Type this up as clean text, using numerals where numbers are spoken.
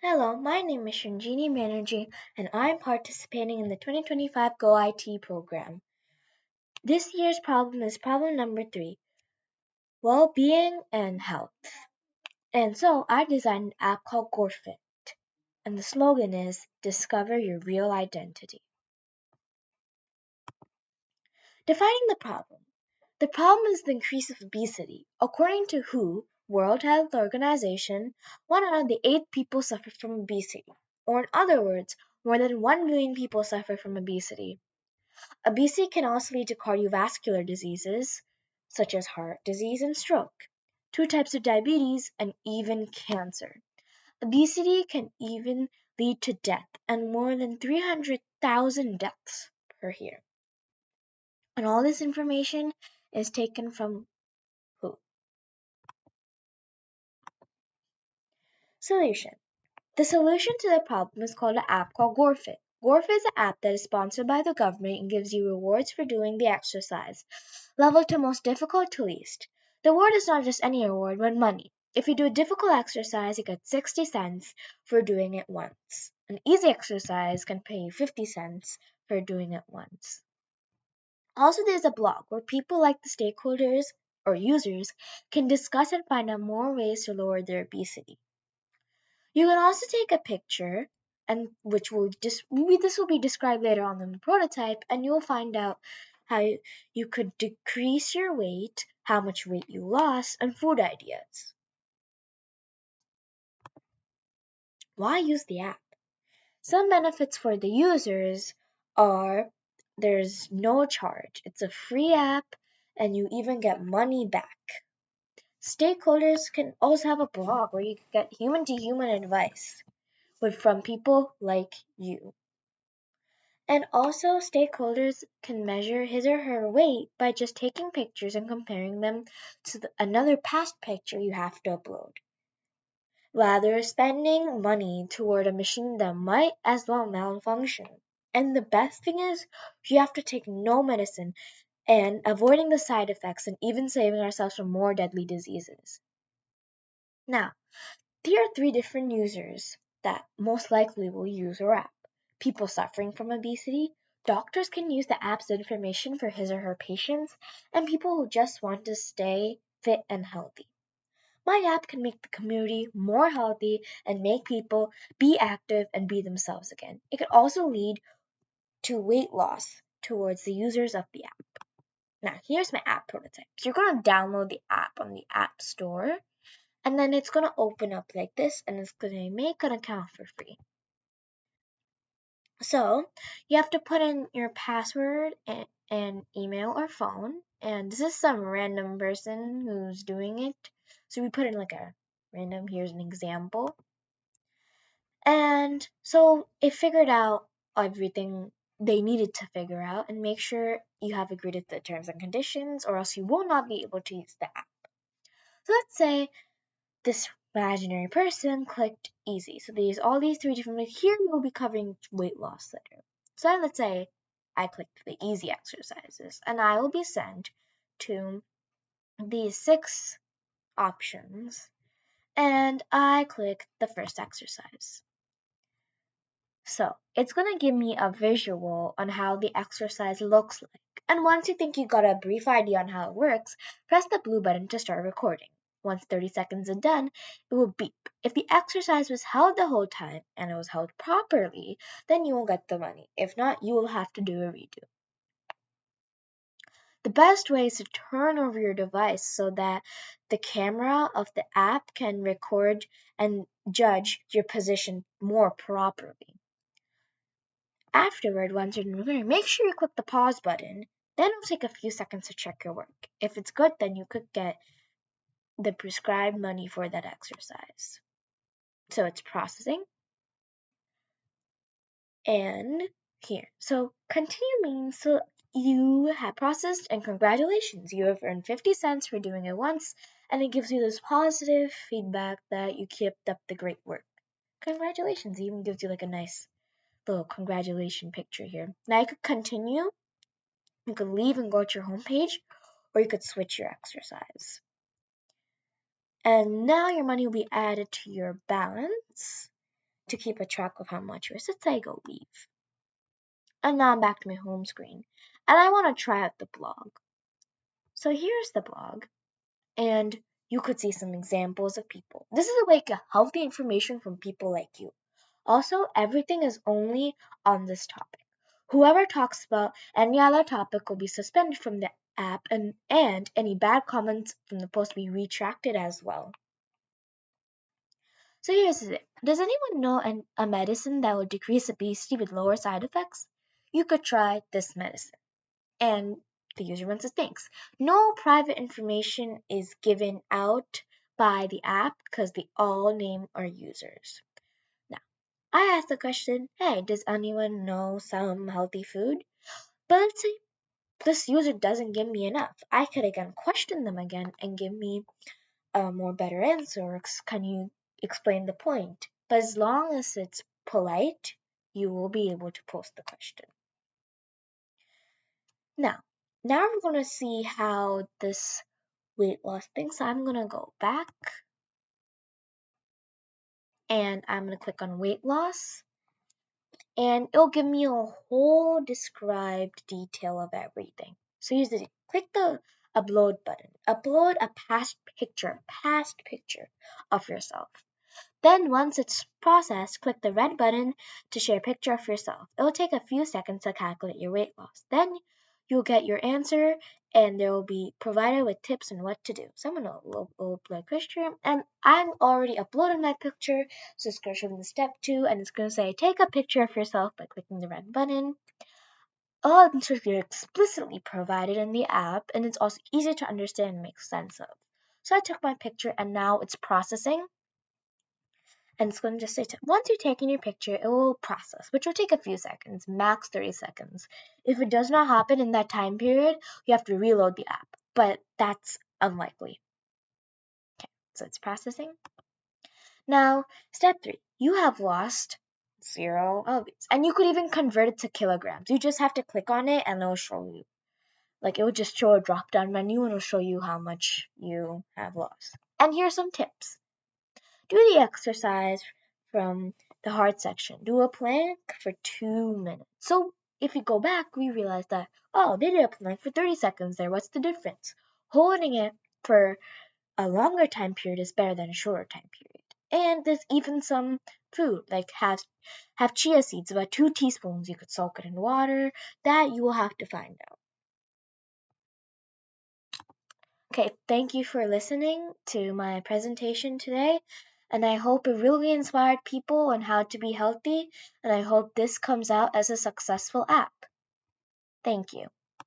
Hello, my name is Shinjini Banerjee and I am participating in the 2025 GoIT program. This year's problem is problem number 3, well-being and health. And so I designed an app called GoIT, and the slogan is Discover Your Real Identity. Defining the problem. The problem is the increase of obesity. According to WHO, World Health Organization, 1 out of the 8 people suffer from obesity. Or in other words, more than 1 billion people suffer from obesity. Obesity can also lead to cardiovascular diseases, such as heart disease and stroke, 2 types of diabetes, and even cancer. Obesity can even lead to death, and more than 300,000 deaths per year. And all this information is taken from WHO? Solution. The solution to the problem is called an app called GoFit. GoFit is an app that is sponsored by the government and gives you rewards for doing the exercise, leveled to most difficult to least. The reward is not just any reward, but money. If you do a difficult exercise, you get 60 cents for doing it once. An easy exercise can pay you 50 cents for doing it once. Also, there's a blog where people like the stakeholders or users can discuss and find out more ways to lower their obesity. You can also take a picture, and which will this will be described later on in the prototype, and you'll find out how you could decrease your weight, how much weight you lost, and food ideas. Why use the app? Some benefits for the users are there's no charge. It's a free app, and you even get money back. Stakeholders can also have a blog where you can get human-to-human advice from people like you. And also, stakeholders can measure his or her weight by just taking pictures and comparing them to another past picture you have to upload. Rather, spending money toward a machine that might as well malfunction. And the best thing is, you have to take no medicine and avoiding the side effects and even saving ourselves from more deadly diseases. Now, there are 3 different users that most likely will use our app. People suffering from obesity, doctors can use the app's information for his or her patients, and people who just want to stay fit and healthy. My app can make the community more healthy and make people be active and be themselves again. It could also lead to weight loss towards the users of the app. Now, here's my app prototype. So you're going to download the app on the App Store, and then it's going to open up like this, and it's going to make an account for free. So you have to put in your password and email or phone, and this is some random person who's doing it. So we put in like a random, here's an example. And so it figured out everything they needed to figure out and make sure you have agreed to the terms and conditions, or else you will not be able to use the app. So let's say this imaginary person clicked easy. So there's all these 3 different, like here we'll be covering weight loss later. So then let's say I clicked the easy exercises, and I will be sent to these 6 options, and I click the first exercise. So it's going to give me a visual on how the exercise looks like. And once you think you got a brief idea on how it works, press the blue button to start recording. Once 30 seconds are done, it will beep. If the exercise was held the whole time and it was held properly, then you will get the money. If not, you will have to do a redo. The best way is to turn over your device so that the camera of the app can record and judge your position more properly. Afterward, once you're done, make sure you click the pause button. Then it'll take a few seconds to check your work. If it's good, then you could get the prescribed money for that exercise. So it's processing. And here. So continue means so you have processed, and congratulations, you have earned 50 cents for doing it once, and it gives you this positive feedback that you kept up the great work. Congratulations. It even gives you like a nice little congratulation picture here. Now you could continue. You could leave and go to your home page, or you could switch your exercise. And now your money will be added to your balance. to keep a track of how much you Let's say I go leave. And now I'm back to my home screen. And I want to try out the blog. So here's the blog. And you could see some examples of people. This is like a healthy information from people like you. Also, everything is only on this topic. Whoever talks about any other topic will be suspended from the app, and any bad comments from the post will be retracted as well. So here's it. Does anyone know a medicine that would decrease obesity with lower side effects? You could try this medicine. And the user runs thanks. No private information is given out by the app because they all name our users. Now, I asked the question, hey, does anyone know some healthy food? But let's say this user doesn't give me enough. I could again question them again and give me a more better answer. Or can you explain the point? But as long as it's polite, you will be able to post the question. Now we're going to see how this weight loss thing. So I'm going to go back and I'm going to click on weight loss. And it'll give me a whole described detail of everything. So here's the thing. Click the upload button. Upload a past picture of yourself. Then once it's processed, click the red button to share a picture of yourself. It will take a few seconds to calculate your weight loss. Then you'll get your answer and they will be provided with tips on what to do. Someone will upload a picture and I'm already uploaded my picture, so it's going to show me the step 2 and it's going to say take a picture of yourself by clicking the red button. All answers are explicitly provided in the app and it's also easy to understand and make sense of. So I took my picture and now it's processing. And it's going to just say, once you've taken your picture, it will process, which will take a few seconds, max 30 seconds. If it does not happen in that time period, you have to reload the app, but that's unlikely. Okay, so it's processing. Now, step 3, you have lost 0 obeys, and you could even convert it to kilograms. You just have to click on it and it'll show you. Like it will just show a drop-down menu and it'll show you how much you have lost. And here's some tips. Do the exercise from the hard section. Do a plank for 2 minutes. So if we go back, we realize that, oh, they did a plank for 30 seconds there. What's the difference? Holding it for a longer time period is better than a shorter time period. And there's even some food, like have chia seeds, about 2 teaspoons. You could soak it in water. That you will have to find out. Okay, thank you for listening to my presentation today. And I hope it really inspired people on how to be healthy. And I hope this comes out as a successful app. Thank you.